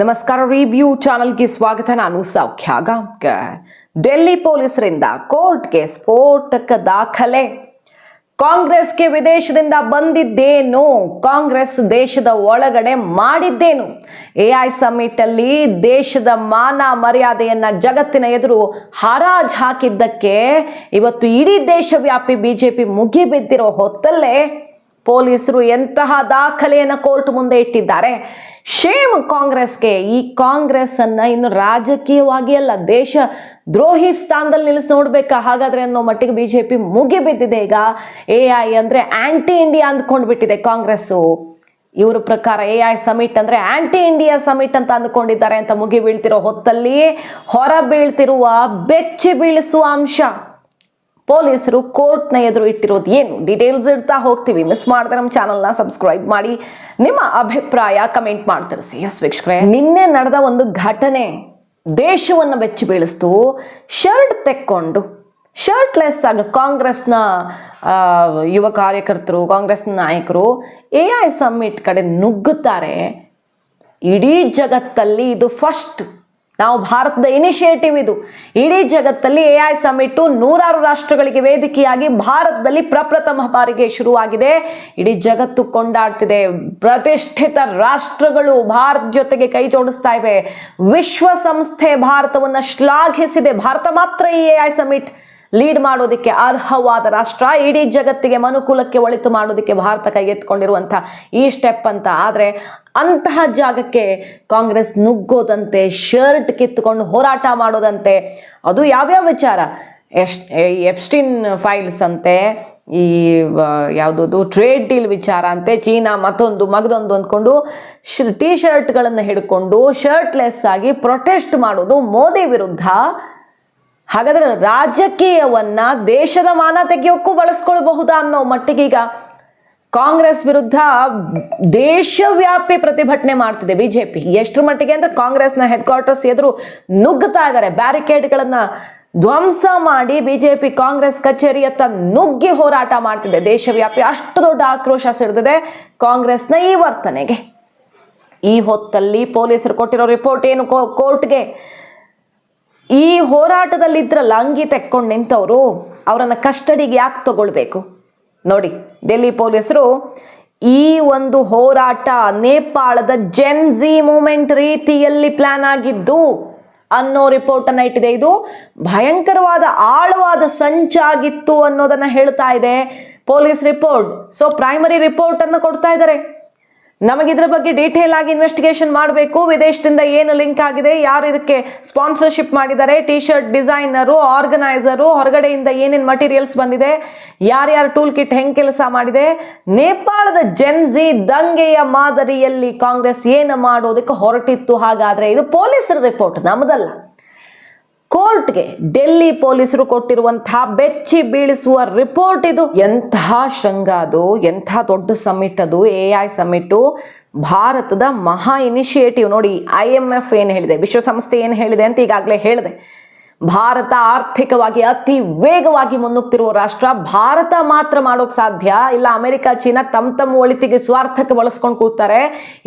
ನಮಸ್ಕಾರ. ರಿವ್ಯೂ ಚಾನಲ್ಗೆ ಸ್ವಾಗತ. ನಾನು ಸೌಖ್ಯ ಗಾಂವ್ಕರ್. ಡೆಲ್ಲಿ ಪೊಲೀಸರಿಂದ ಕೋರ್ಟ್ಗೆ ಸ್ಫೋಟಕ ದಾಖಲೆ. ಕಾಂಗ್ರೆಸ್ಗೆ ವಿದೇಶದಿಂದ ಬಂದಿದ್ದೇನು, ಕಾಂಗ್ರೆಸ್ ದೇಶದ ಒಳಗಡೆ ಮಾಡಿದ್ದೇನು? ಎಐ ಸಮಿಟ್ ಅಲ್ಲಿ ದೇಶದ ಮಾನ ಮರ್ಯಾದೆಯನ್ನ ಜಗತ್ತಿನ ಎದುರು ಹರಾಜ್ ಹಾಕಿದ್ದಕ್ಕೆ ಇವತ್ತು ಇಡೀ ದೇಶವ್ಯಾಪಿ ಬಿಜೆಪಿ ಮುಗಿಬಿದ್ದಿರೋ ಹೊತ್ತಲ್ಲೇ ಪೊಲೀಸರು ಎಂತಹ ದಾಖಲೆಯನ್ನು ಕೋರ್ಟ್ ಮುಂದೆ ಇಟ್ಟಿದ್ದಾರೆ. ಶೇಮ್ ಕಾಂಗ್ರೆಸ್ಗೆ. ಈ ಕಾಂಗ್ರೆಸ್ ಅನ್ನ ಇನ್ನು ರಾಜಕೀಯವಾಗಿ ಅಲ್ಲ, ದೇಶ ದ್ರೋಹಿ ಸ್ಥಾನದಲ್ಲಿ ನಿಲ್ಲಿಸಿ ನೋಡ್ಬೇಕಾ ಹಾಗಾದ್ರೆ ಅನ್ನೋ ಮಟ್ಟಿಗೆ ಬಿಜೆಪಿ ಮುಗಿಬಿದ್ದಿದೆ. ಈಗ ಎಐ ಅಂದ್ರೆ ಆಂಟಿ ಇಂಡಿಯಾ ಅಂದ್ಕೊಂಡು ಬಿಟ್ಟಿದೆ ಕಾಂಗ್ರೆಸ್. ಇವರ ಪ್ರಕಾರ ಎಐ ಸಮಿಟ್ ಅಂದ್ರೆ ಆಂಟಿ ಇಂಡಿಯಾ ಸಮಿಟ್ ಅಂತ ಅಂದ್ಕೊಂಡಿದ್ದಾರೆ ಅಂತ ಮುಗಿ ಬೀಳ್ತಿರೋ ಹೊತ್ತಲ್ಲಿ ಹೊರ ಬೀಳ್ತಿರುವ ಬೆಚ್ಚಿ ಬೀಳಿಸುವ ಅಂಶ ಪೊಲೀಸರು ಕೋರ್ಟ್ನ ಎದುರು ಇಟ್ಟಿರೋದು ಏನು? ಡೀಟೇಲ್ಸ್ ಇಡ್ತಾ ಹೋಗ್ತೀವಿ. ಮಿಸ್ ಮಾಡಿದ್ರೆ ನಮ್ಮ ಚಾನಲ್ನ ಸಬ್ಸ್ಕ್ರೈಬ್ ಮಾಡಿ, ನಿಮ್ಮ ಅಭಿಪ್ರಾಯ ಕಮೆಂಟ್ ಮಾಡಿ ತಿಳಿಸಿ. ಎಸ್ ವೀಕ್ಷಕರೇ, ನಿನ್ನೆ ನಡೆದ ಒಂದು ಘಟನೆ ದೇಶವನ್ನು ಬೆಚ್ಚಿ ಬೀಳಿಸ್ತು. ಶರ್ಟ್ ತೆಕ್ಕೊಂಡು ಶರ್ಟ್ಲೆಸ್ ಆಗಿ ಕಾಂಗ್ರೆಸ್ನ ಯುವ ಕಾರ್ಯಕರ್ತರು, ಕಾಂಗ್ರೆಸ್ನ ನಾಯಕರು ಎಐ ಸಮ್ಮಿಟ್ ಕಡೆ ನುಗ್ಗುತ್ತಾರೆ. ಇಡೀ ಜಗತ್ತಲ್ಲಿ ಇದು ಫಸ್ಟ್. ನಾವು ಭಾರತದ ಇನಿಷಿಯೇಟಿವ್ ಇದು. ಇಡೀ ಜಗತ್ತಲ್ಲಿ ಎಐ ಸಮಿಟ್ 100 ರಾಷ್ಟ್ರಗಳಿಗೆ ವೇದಿಕೆಯಾಗಿ ಭಾರತದಲ್ಲಿ ಪ್ರಪ್ರಥಮ ಬಾರಿಗೆ ಶುರುವಾಗಿದೆ. ಇಡೀ ಜಗತ್ತು ಕೊಂಡಾಡ್ತಿದೆ. ಪ್ರತಿಷ್ಠಿತ ರಾಷ್ಟ್ರಗಳು ಭಾರತ ಜೊತೆಗೆ ಕೈ ಜೋಡಿಸ್ತಾ ಇವೆ. ವಿಶ್ವಸಂಸ್ಥೆ ಭಾರತವನ್ನು ಶ್ಲಾಘಿಸಿದೆ. ಭಾರತ ಮಾತ್ರ ಈ ಎಐ ಸಮಿಟ್ ಲೀಡ್ ಮಾಡೋದಕ್ಕೆ ಅರ್ಹವಾದ ರಾಷ್ಟ್ರ. ಇಡೀ ಜಗತ್ತಿಗೆ ಮನುಕುಲಕ್ಕೆ ಒಳಿತು ಮಾಡೋದಕ್ಕೆ ಭಾರತ ಕೈಗೆತ್ತಿಕೊಂಡಿರುವಂಥ ಈ ಸ್ಟೆಪ್ ಅಂತ. ಆದರೆ ಅಂತಹ ಜಾಗಕ್ಕೆ ಕಾಂಗ್ರೆಸ್ ನುಗ್ಗೋದಂತೆ, ಶರ್ಟ್ ಕಿತ್ತುಕೊಂಡು ಹೋರಾಟ ಮಾಡೋದಂತೆ. ಅದು ಯಾವ್ಯಾವ ವಿಚಾರ? ಎಪ್ಸ್ಟೀನ್ ಫೈಲ್ಸ್ ಅಂತೆ, ಈ ಯಾವುದದು ಟ್ರೇಡ್ ಡೀಲ್ ವಿಚಾರ ಅಂತೆ, ಚೀನಾ ಮಗದೊಂದು ಅಂದ್ಕೊಂಡು ಟೀ ಶರ್ಟ್ಗಳನ್ನು ಹಿಡ್ಕೊಂಡು ಶರ್ಟ್ಲೆಸ್ ಆಗಿ ಪ್ರೊಟೆಸ್ಟ್ ಮಾಡೋದು ಮೋದಿ ವಿರುದ್ಧ. ಹಾಗಾದ್ರೆ ರಾಜಕೀಯವನ್ನ ದೇಶದ ಮಾನ ತೆಗೆಯೋಕ್ಕೂ ಬಳಸ್ಕೊಳ್ಬಹುದಾ ಅನ್ನೋ ಮಟ್ಟಿಗೆ ಈಗ ಕಾಂಗ್ರೆಸ್ ವಿರುದ್ಧ ದೇಶವ್ಯಾಪಿ ಪ್ರತಿಭಟನೆ ಮಾಡ್ತಿದೆ ಬಿಜೆಪಿ. ಎಷ್ಟರ ಮಟ್ಟಿಗೆ ಅಂದ್ರೆ ಕಾಂಗ್ರೆಸ್ನ ಹೆಡ್ ಕ್ವಾರ್ಟರ್ಸ್ ಎದುರು ನುಗ್ಗುತ್ತಾ ಇದ್ದಾರೆ. ಬ್ಯಾರಿಕೇಡ್ಗಳನ್ನ ಧ್ವಂಸ ಮಾಡಿ ಬಿಜೆಪಿ ಕಾಂಗ್ರೆಸ್ ಕಚೇರಿಯತ್ತ ನುಗ್ಗಿ ಹೋರಾಟ ಮಾಡ್ತಿದೆ. ದೇಶವ್ಯಾಪಿ ಅಷ್ಟು ದೊಡ್ಡ ಆಕ್ರೋಶ ಸಿಡಿದಿದೆ ಕಾಂಗ್ರೆಸ್ನ ಈ ವರ್ತನೆಗೆ. ಈ ಹೊತ್ತಲ್ಲಿ ಪೊಲೀಸರು ಕೊಟ್ಟಿರೋ ರಿಪೋರ್ಟ್ ಏನು ಕೋರ್ಟ್ಗೆ? ಈ ಹೋರಾಟದಲ್ಲಿದ್ರಲ್ಲ ಅಂಗಿ ತೆಕ್ಕೊಂಡು ನಿಂತವರು, ಅವರನ್ನು ಕಸ್ಟಡಿಗೆ ಯಾಕೆ ತಗೊಳ್ಬೇಕು? ನೋಡಿ, ಡೆಲ್ಲಿ ಪೊಲೀಸರು ಈ ಒಂದು ಹೋರಾಟ ನೇಪಾಳದ ಜೆನ್ಜಿ ಮೂವ್ಮೆಂಟ್ ರೀತಿಯಲ್ಲಿ ಪ್ಲಾನ್ ಆಗಿದ್ದು ಅನ್ನೋ ರಿಪೋರ್ಟ್ ಅನ್ನ ಇಟ್ಟಿದೆ. ಇದು ಭಯಂಕರವಾದ ಆಳವಾದ ಸಂಚಾಗಿತ್ತು ಅನ್ನೋದನ್ನ ಹೇಳ್ತಾ ಇದೆ police report. So primary report ಅನ್ನು ಕೊಡ್ತಾ ಇದ್ದಾರೆ. ನಮಗಿದ್ರ ಬಗ್ಗೆ ಡೀಟೇಲ್ ಆಗಿ ಇನ್ವೆಸ್ಟಿಗೇಷನ್ ಮಾಡಬೇಕು. ವಿದೇಶದಿಂದ ಏನು ಲಿಂಕ್ ಆಗಿದೆ, ಯಾರು ಇದಕ್ಕೆ ಸ್ಪಾನ್ಸರ್ಶಿಪ್ ಮಾಡಿದ್ದಾರೆ, ಟಿ ಶರ್ಟ್ ಡಿಸೈನರು, ಆರ್ಗನೈಸರು, ಹೊರಗಡೆಯಿಂದ ಏನೇನು ಮಟೀರಿಯಲ್ಸ್ ಬಂದಿದೆ, ಯಾರ್ಯಾರು ಟೂಲ್ ಕಿಟ್ ಹೆಂಗೆ ಕೆಲಸ ಮಾಡಿದೆ, ನೇಪಾಳದ ಜೆನ್ಜಿ ದಂಗೆಯ ಮಾದರಿಯಲ್ಲಿ ಕಾಂಗ್ರೆಸ್ ಏನು ಮಾಡೋದಕ್ಕೆ ಹೊರಟಿತ್ತು. ಹಾಗಾದ್ರೆ ಇದು ಪೊಲೀಸರ ರಿಪೋರ್ಟ್, ನಮ್ಮದಲ್ಲ. ಕೋರ್ಟ್ಗೆ ಡೆಲ್ಲಿ ಪೊಲೀಸರು ಕೊಟ್ಟಿರುವಂತಹ ಬೆಚ್ಚಿ ಬೀಳಿಸುವ ರಿಪೋರ್ಟ್ ಇದು. ಎಂತಹ ಶೃಂಗ ಅದು, ಎಂಥ ದೊಡ್ಡ ಸಮಿಟ್ ಅದು. ಎಐ ಸಮಿಟ್ ಭಾರತದ ಮಹಾ ಇನಿಷಿಯೇಟಿವ್. ನೋಡಿ, IMF ಏನು ಹೇಳಿದೆ, ವಿಶ್ವಸಂಸ್ಥೆ ಏನು ಹೇಳಿದೆ ಅಂತ ಈಗಾಗಲೇ ಹೇಳಿದೆ. ಭಾರತ ಆರ್ಥಿಕವಾಗಿ ಅತಿ ವೇಗವಾಗಿ ಮುನ್ನುಗ್ತಿರುವ ರಾಷ್ಟ್ರ. ಭಾರತ ಮಾತ್ರ ಮಾಡೋಕೆ ಸಾಧ್ಯ ಇಲ್ಲ. ಅಮೆರಿಕ, ಚೀನಾ ತಮ್ಮ ಒಳಿತಿಗೆ ಸ್ವಾರ್ಥಕ್ಕೆ ಬಳಸ್ಕೊಂಡು ಕೂರ್ತಾರೆ.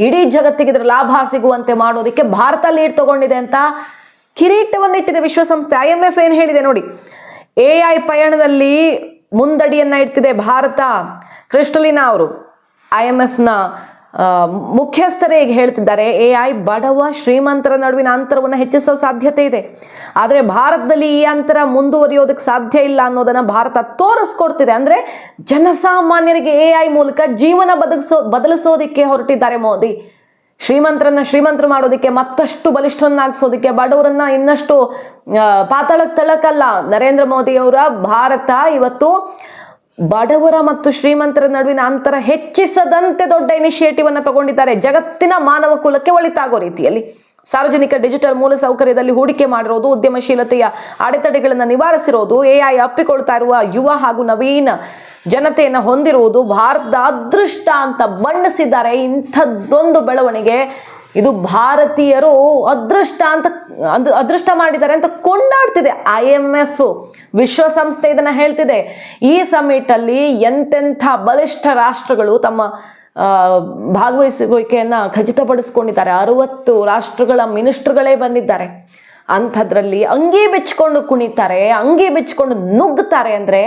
ಇಡೀ ಜಗತ್ತಿಗೆ ಇದರ ಲಾಭ ಸಿಗುವಂತೆ ಮಾಡೋದಕ್ಕೆ ಭಾರತ ಲೀಡ್ ತಗೊಂಡಿದೆ ಅಂತ ಕಿರೀಟವನ್ನಿಟ್ಟಿದೆ ವಿಶ್ವಸಂಸ್ಥೆ. IMF ಏನು ಹೇಳಿದೆ ನೋಡಿ, ಎಐ ಪಯಣದಲ್ಲಿ ಮುಂದಡಿಯನ್ನ ಇಡ್ತಿದೆ ಭಾರತ. ಕ್ರಿಸ್ಟಲಿನಾ ಅವರು IMFನ ಮುಖ್ಯಸ್ಥರೇ ಈಗ ಹೇಳ್ತಿದ್ದಾರೆ, ಎಐ ಬಡವ ಶ್ರೀಮಂತರ ನಡುವಿನ ಅಂತರವನ್ನು ಹೆಚ್ಚಿಸುವ ಸಾಧ್ಯತೆ ಇದೆ. ಆದರೆ ಭಾರತದಲ್ಲಿ ಈ ಅಂತರ ಮುಂದುವರಿಯೋದಕ್ಕೆ ಸಾಧ್ಯ ಇಲ್ಲ ಅನ್ನೋದನ್ನ ಭಾರತ ತೋರಿಸ್ಕೊಡ್ತಿದೆ. ಅಂದ್ರೆ ಜನಸಾಮಾನ್ಯರಿಗೆ ಎಐ ಮೂಲಕ ಜೀವನ ಬದಲಿಸೋದಿಕ್ಕೆ ಹೊರಟಿದ್ದಾರೆ ಮೋದಿ. ಶ್ರೀಮಂತರು ಮಾಡೋದಕ್ಕೆ, ಮತ್ತಷ್ಟು ಬಲಿಷ್ಠವನ್ನಾಗಿಸೋದಕ್ಕೆ, ಬಡವರನ್ನ ಇನ್ನಷ್ಟು ಪಾತಾಳಕ್ಕೆ ತಳ್ಳಕ್ಕಲ್ಲ. ನರೇಂದ್ರ ಮೋದಿ ಅವರ ಭಾರತ ಇವತ್ತು ಬಡವರ ಮತ್ತು ಶ್ರೀಮಂತರ ನಡುವಿನ ಅಂತರ ಹೆಚ್ಚಿಸದಂತೆ ದೊಡ್ಡ ಇನಿಷಿಯೇಟಿವ್ ಅನ್ನು ತಗೊಂಡಿದ್ದಾರೆ. ಜಗತ್ತಿನ ಮಾನವ ಕುಲಕ್ಕೆ ಒಳಿತಾಗೋ ರೀತಿಯಲ್ಲಿ ಸಾರ್ವಜನಿಕ ಡಿಜಿಟಲ್ ಮೂಲಸೌಕರ್ಯದಲ್ಲಿ ಹೂಡಿಕೆ ಮಾಡಿರೋದು, ಉದ್ಯಮಶೀಲತೆಯ ಅಡೆತಡೆಗಳನ್ನು ನಿವಾರಿಸಿರೋದು, ಎಐ ಅಪ್ಪಿಕೊಳ್ತಾ ಇರುವ ಯುವ ಹಾಗೂ ನವೀನ ಜನತೆಯನ್ನು ಹೊಂದಿರುವುದು ಭಾರತದ ಅದೃಷ್ಟ ಅಂತ ಬಣ್ಣಿಸಿದ್ದಾರೆ. ಇಂಥದ್ದೊಂದು ಬೆಳವಣಿಗೆ ಇದು ಭಾರತೀಯರು ಅದೃಷ್ಟ ಮಾಡಿದ್ದಾರೆ ಅಂತ ಕೊಂಡಾಡ್ತಿದೆ. IMF ವಿಶ್ವಸಂಸ್ಥೆ ಇದನ್ನ ಹೇಳ್ತಿದೆ. ಈ ಸಮಿಟ್ ಅಲ್ಲಿ ಎಂತೆಂಥ ಬಲಿಷ್ಠ ರಾಷ್ಟ್ರಗಳು ತಮ್ಮ ಭಾಗವಹಿಸುವಿಕೆಯನ್ನು ಖಚಿತಪಡಿಸ್ಕೊಂಡಿದ್ದಾರೆ. 60 ರಾಷ್ಟ್ರಗಳ ಮಿನಿಸ್ಟರ್ಗಳೇ ಬಂದಿದ್ದಾರೆ. ಅಂಥದ್ರಲ್ಲಿ ಅಂಗಿ ಬಿಚ್ಕೊಂಡು ಕುಣಿತಾರೆ, ಅಂಗಿ ಬಿಚ್ಕೊಂಡು ನುಗ್ಗುತ್ತಾರೆ ಅಂದರೆ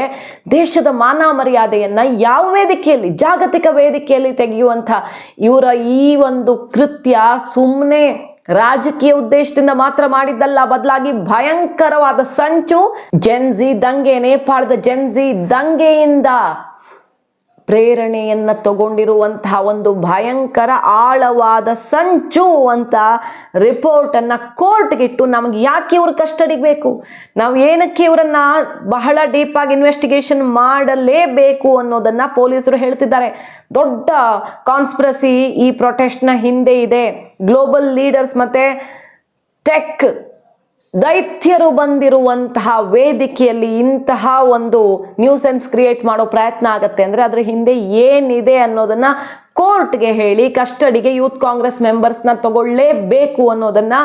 ದೇಶದ ಮಾನ ಮರ್ಯಾದೆಯನ್ನು ಯಾವ ವೇದಿಕೆಯಲ್ಲಿ, ಜಾಗತಿಕ ವೇದಿಕೆಯಲ್ಲಿ ತೆಗೆಯುವಂಥ ಇವರ ಈ ಒಂದು ಕೃತ್ಯ ಸುಮ್ಮನೆ ರಾಜಕೀಯ ಉದ್ದೇಶದಿಂದ ಮಾತ್ರ ಮಾಡಿದ್ದಲ್ಲ, ಬದಲಾಗಿ ಭಯಂಕರವಾದ ಸಂಚು. ಜೆನ್ಜಿ ದಂಗೆ, ನೇಪಾಳದ ಜೆನ್ಜಿ ದಂಗೆಯಿಂದ ಪ್ರೇರಣೆಯನ್ನು ತಗೊಂಡಿರುವಂತಹ ಒಂದು ಭಯಂಕರ ಆಳವಾದ ಸಂಚು ಅಂತ ರಿಪೋರ್ಟನ್ನು ಕೋರ್ಟ್ಗಿಟ್ಟು ನಮಗೆ ಯಾಕೆ ಇವ್ರ ಕಸ್ಟಡಿಗೆ ಬೇಕು, ನಾವು ಏನಕ್ಕೆ ಇವರನ್ನು ಬಹಳ ಡೀಪಾಗಿ ಇನ್ವೆಸ್ಟಿಗೇಷನ್ ಮಾಡಲೇಬೇಕು ಅನ್ನೋದನ್ನು ಪೊಲೀಸರು ಹೇಳ್ತಿದ್ದಾರೆ. ದೊಡ್ಡ ಕಾನ್ಸ್ಪಿರಸಿ ಈ ಪ್ರೊಟೆಸ್ಟ್ನ ಹಿಂದೆ ಇದೆ. ಗ್ಲೋಬಲ್ ಲೀಡರ್ಸ್ ಮತ್ತು ಟೆಕ್ ದೈತ್ಯರು ಬಂದಿರುವಂತಹ ವೇದಿಕೆಯಲ್ಲಿ ಇಂತಹ ಒಂದು ನ್ಯೂಸೆನ್ಸ್ ಕ್ರಿಯೇಟ್ ಮಾಡೋ ಪ್ರಯತ್ನ ಆಗತ್ತೆ ಅಂದರೆ ಅದರ ಹಿಂದೆ ಏನಿದೆ ಅನ್ನೋದನ್ನ ಕೋರ್ಟ್ಗೆ ಹೇಳಿ ಕಸ್ಟಡಿಗೆ ಯೂತ್ ಕಾಂಗ್ರೆಸ್ ಮೆಂಬರ್ಸ್ನ ತಗೊಳ್ಳೇಬೇಕು ಅನ್ನೋದನ್ನ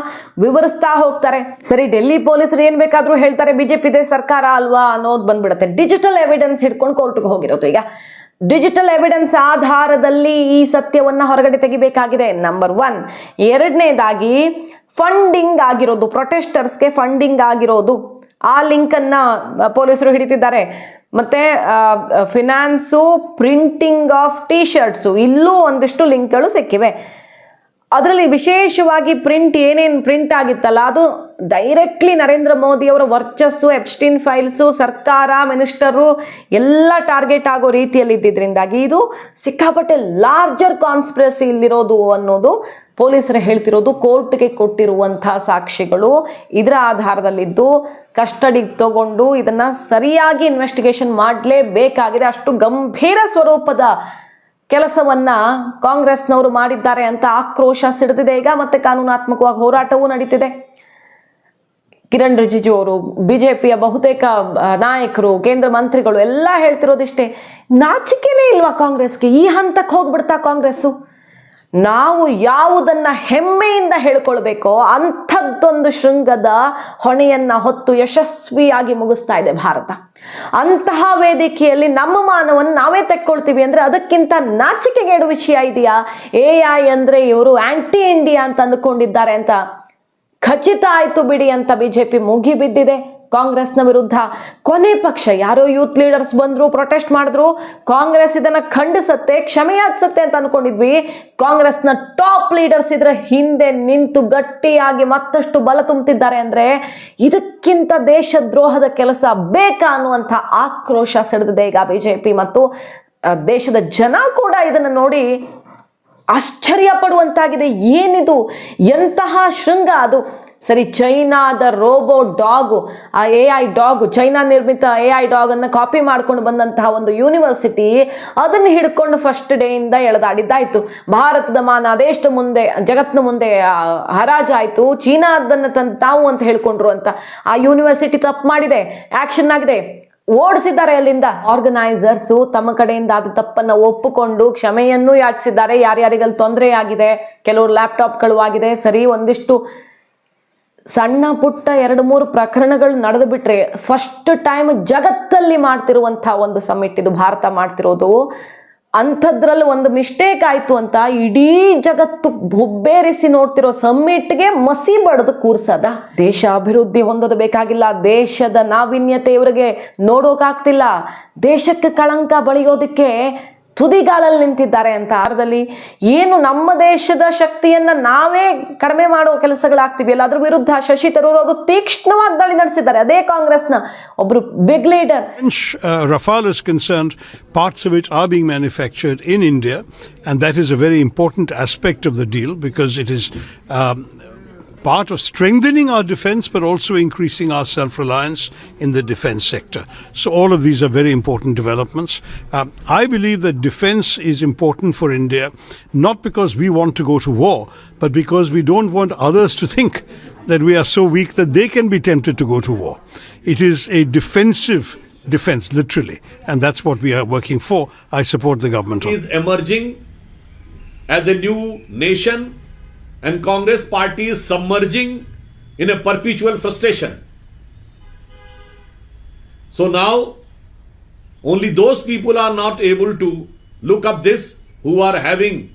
ವಿವರಿಸ್ತಾ ಹೋಗ್ತಾರೆ. ಸರಿ, ಡೆಲ್ಲಿ ಪೊಲೀಸರು ಏನ್ ಬೇಕಾದ್ರೂ ಹೇಳ್ತಾರೆ, ಬಿಜೆಪಿದೇ ಸರ್ಕಾರ ಅಲ್ವಾ ಅನ್ನೋದು ಬಂದ್ಬಿಡುತ್ತೆ. ಡಿಜಿಟಲ್ ಎವಿಡೆನ್ಸ್ ಹಿಡ್ಕೊಂಡು ಕೋರ್ಟ್ಗೆ ಹೋಗಿರೋದು. ಈಗ ಡಿಜಿಟಲ್ ಎವಿಡೆನ್ಸ್ ಆಧಾರದಲ್ಲಿ ಈ ಸತ್ಯವನ್ನ ಹೊರಗಡೆ ತೆಗಿಬೇಕಾಗಿದೆ, ನಂಬರ್ 1. ಎರಡನೇದಾಗಿ ಫಂಡಿಂಗ್ ಆಗಿರೋದು, ಪ್ರೊಟೆಸ್ಟರ್ಸ್ಗೆ ಫಂಡಿಂಗ್ ಆಗಿರೋದು, ಆ ಲಿಂಕನ್ನು ಪೊಲೀಸರು ಹಿಡಿತಿದ್ದಾರೆ. ಮತ್ತು finance, printing of T shirts, ಇಲ್ಲೂ ಒಂದಿಷ್ಟು ಲಿಂಕ್ಗಳು ಸಿಕ್ಕಿವೆ. ಅದರಲ್ಲಿ ವಿಶೇಷವಾಗಿ ಏನೇನು ಪ್ರಿಂಟ್ ಆಗಿತ್ತಲ್ಲ ಅದು ಡೈರೆಕ್ಟ್ಲಿ ನರೇಂದ್ರ ಮೋದಿ ಅವರ ವರ್ಚಸ್ಸು, ಎಪ್ಸ್ಟೀನ್ ಫೈಲ್ಸು, ಸರ್ಕಾರ, ಮಿನಿಸ್ಟರು ಎಲ್ಲ ಟಾರ್ಗೆಟ್ ಆಗೋ ರೀತಿಯಲ್ಲಿ ಇದ್ದಿದ್ರಿಂದಾಗಿ ಇದು ಸಿಕ್ಕಾಪಟ್ಟೆ ಲಾರ್ಜರ್ ಕಾನ್ಸ್ಪಿರಸಿ ಇಲ್ಲಿರೋದು ಅನ್ನೋದು ಪೊಲೀಸರು ಹೇಳ್ತಿರೋದು. ಕೋರ್ಟ್ಗೆ ಕೊಟ್ಟಿರುವಂಥ ಸಾಕ್ಷಿಗಳು ಇದರ ಆಧಾರದಲ್ಲಿದ್ದು ಕಸ್ಟಡಿಗೆ ತಗೊಂಡು ಇದನ್ನು ಸರಿಯಾಗಿ ಇನ್ವೆಸ್ಟಿಗೇಷನ್ ಮಾಡಲೇಬೇಕಾಗಿದೆ. ಅಷ್ಟು ಗಂಭೀರ ಸ್ವರೂಪದ ಕೆಲಸವನ್ನ ಕಾಂಗ್ರೆಸ್ನವರು ಮಾಡಿದ್ದಾರೆ ಅಂತ ಆಕ್ರೋಶ ಸಿಡಿದಿದೆ ಈಗ. ಮತ್ತೆ ಕಾನೂನಾತ್ಮಕವಾಗಿ ಹೋರಾಟವೂ ನಡೀತಿದೆ. ಕಿರಣ್ ರಿಜಿಜು ಅವರು, ಬಿಜೆಪಿಯ ಬಹುತೇಕ ನಾಯಕರು, ಕೇಂದ್ರ ಮಂತ್ರಿಗಳು ಎಲ್ಲ ಹೇಳ್ತಿರೋದಿಷ್ಟೇ, ನಾಚಿಕೆನೇ ಇಲ್ವಾ ಕಾಂಗ್ರೆಸ್ಗೆ? ಈ ಹಂತಕ್ಕೆ ಹೋಗ್ಬಿಡ್ತಾ ಕಾಂಗ್ರೆಸ್ಸು? ನಾವು ಯಾವುದನ್ನ ಹೆಮ್ಮೆಯಿಂದ ಹೇಳ್ಕೊಳ್ಬೇಕೋ ಅಂಥದ್ದೊಂದು ಶೃಂಗದ ಹೊಣೆಯನ್ನ ಹೊತ್ತು ಯಶಸ್ವಿಯಾಗಿ ಮುಗಿಸ್ತಾ ಇದೆ ಭಾರತ. ಅಂತಹ ವೇದಿಕೆಯಲ್ಲಿ ನಮ್ಮ ಮಾನವನ್ನು ನಾವೇ ತೆಕ್ಕೊಳ್ತೀವಿ ಅಂದ್ರೆ ಅದಕ್ಕಿಂತ ನಾಚಿಕೆಗೇಡು ವಿಷಯ ಇದೆಯಾ? AI ಅಂದ್ರೆ ಇವರು ಆಂಟಿ ಇಂಡಿಯಾ ಅಂತ ಅಂದುಕೊಂಡಿದ್ದಾರೆ ಅಂತ ಖಚಿತ ಆಯ್ತು ಬಿಡಿ ಅಂತ ಬಿಜೆಪಿ ಮುಗಿ ಬಿದ್ದಿದೆ ಕಾಂಗ್ರೆಸ್ನ ವಿರುದ್ಧ. ಕೊನೆ ಪಕ್ಷ ಯಾರೋ ಯೂತ್ ಲೀಡರ್ಸ್ ಬಂದ್ರು, ಪ್ರೊಟೆಸ್ಟ್ ಮಾಡಿದ್ರು, ಕಾಂಗ್ರೆಸ್ ಇದನ್ನ ಖಂಡಿಸತ್ತೆ, ಕ್ಷಮೆಯಾಚಿಸತ್ತೆ ಅಂತ ಅನ್ಕೊಂಡಿದ್ವಿ. ಕಾಂಗ್ರೆಸ್ನ ಟಾಪ್ ಲೀಡರ್ಸ್ ಇದರ ಹಿಂದೆ ನಿಂತು ಗಟ್ಟಿಯಾಗಿ ಮತ್ತಷ್ಟು ಬಲ ತುಂಬುತ್ತಿದ್ದಾರೆ ಅಂದ್ರೆ ಇದಕ್ಕಿಂತ ದೇಶದ್ರೋಹದ ಕೆಲಸ ಬೇಕಾ ಅನ್ನುವಂಥ ಆಕ್ರೋಶ ಸಿಡಿದಿದೆ ಈಗ ಬಿಜೆಪಿ ಮತ್ತು ದೇಶದ ಜನ ಕೂಡ ಇದನ್ನ ನೋಡಿ ಆಶ್ಚರ್ಯ ಪಡುವಂತಾಗಿದೆ. ಏನಿದು, ಎಂತಹ ಶೃಂಗ ಅದು? ಸರಿ, ಚೈನಾದ ರೋಬೋ ಡಾಗು, ಆ AI ಡಾಗು, ಚೈನಾ ನಿರ್ಮಿತ AI ಡಾಗನ್ನು ಕಾಪಿ ಮಾಡ್ಕೊಂಡು ಬಂದಂತಹ ಒಂದು ಯೂನಿವರ್ಸಿಟಿ ಅದನ್ನು ಹಿಡ್ಕೊಂಡು ಫಸ್ಟ್ ಡೇಯಿಂದ ಎಳೆದಾಡಿದ್ದಾಯ್ತು. ಭಾರತದ ಮಾನ ದೇಶದ ಮುಂದೆ, ಜಗತ್ತಿನ ಮುಂದೆ ಹರಾಜಾಯಿತು. ಚೀನಾ ಅದನ್ನು ತಾವು ಅಂತ ಹೇಳ್ಕೊಂಡ್ರು ಅಂತ ಆ ಯೂನಿವರ್ಸಿಟಿ ತಪ್ಪು ಮಾಡಿದೆ, ಆಕ್ಷನ್ ಆಗಿದೆ, ಓಡಿಸಿದ್ದಾರೆ ಅಲ್ಲಿಂದ. ಆರ್ಗನೈಸರ್ಸು ತಮ್ಮ ಕಡೆಯಿಂದ ಆದ ತಪ್ಪನ್ನು ಒಪ್ಪಿಕೊಂಡು ಕ್ಷಮೆಯನ್ನು ಯಾಚಿಸಿದ್ದಾರೆ. ಯಾರ್ಯಾರಿಗಲ್ಲಿ ತೊಂದರೆ ಆಗಿದೆ, ಕೆಲವರು ಲ್ಯಾಪ್ಟಾಪ್ಗಳು ಆಗಿದೆ, ಸರಿ, ಒಂದಿಷ್ಟು ಸಣ್ಣ ಪುಟ್ಟ 2-3 ಪ್ರಕರಣಗಳು ನಡೆದು ಬಿಟ್ರೆ ಫಸ್ಟ್ ಟೈಮ್ ಜಗತ್ತಲ್ಲಿ ಮಾಡ್ತಿರುವಂಥ ಒಂದು ಸಮ್ಮಿಟ್ ಇದು, ಭಾರತ ಮಾಡ್ತಿರೋದು. ಅಂಥದ್ರಲ್ಲಿ ಒಂದು ಮಿಸ್ಟೇಕ್ ಆಯಿತು ಅಂತ ಇಡೀ ಜಗತ್ತು ಹುಬ್ಬೇರಿಸಿ ನೋಡ್ತಿರೋ ಸಮ್ಮಿಟ್ಗೆ ಮಸಿ ಬಡ್ದು ಕೂರ್ಸದ? ದೇಶ ಅಭಿವೃದ್ಧಿ ಹೊಂದೋದು ಬೇಕಾಗಿಲ್ಲ, ದೇಶದ ನಾವೀನ್ಯತೆ ಇವರಿಗೆ ನೋಡೋಕಾಗ್ತಿಲ್ಲ, ದೇಶಕ್ಕೆ ಕಳಂಕ ಬಳಿಯೋದಕ್ಕೆ ತುದಿಗಾಲಲ್ಲಿ ನಿಂತಿದ್ದಾರೆ ಅಂತ ಅರ್ಥದಲ್ಲಿ ಏನು ನಮ್ಮ ದೇಶದ ಶಕ್ತಿಯನ್ನ ನಾವೇ ಕಡಿಮೆ ಮಾಡೋ ಕೆಲಸಗಳಾಗ್ತಿವೆಯಲ್ಲ ಅದ್ರ ವಿರುದ್ಧ ಶಶಿ ತರೂರ್ ಅವರು ತೀಕ್ಷ್ಣವಾಗಿ ದಾಳಿ ನಡೆಸಿದ್ದಾರೆ. ಅದೇ ಕಾಂಗ್ರೆಸ್ನ ಒಬ್ಬರು big leader. Rafale is concerned, parts of it are being manufactured in India, and that is a very important aspect of the deal because it is part of strengthening our defense but also increasing our self-reliance in the defense sector. So all of these are very important developments. I believe that defense is important for India, not because we want to go to war, but because we don't want others to think that we are so weak that they can be tempted to go to war. It is a defensive defense, literally, and that's what we are working for. I support the government. Is emerging as a new nation, and Congress party is submerging in a perpetual frustration. So now only those people are not able to look up this who are having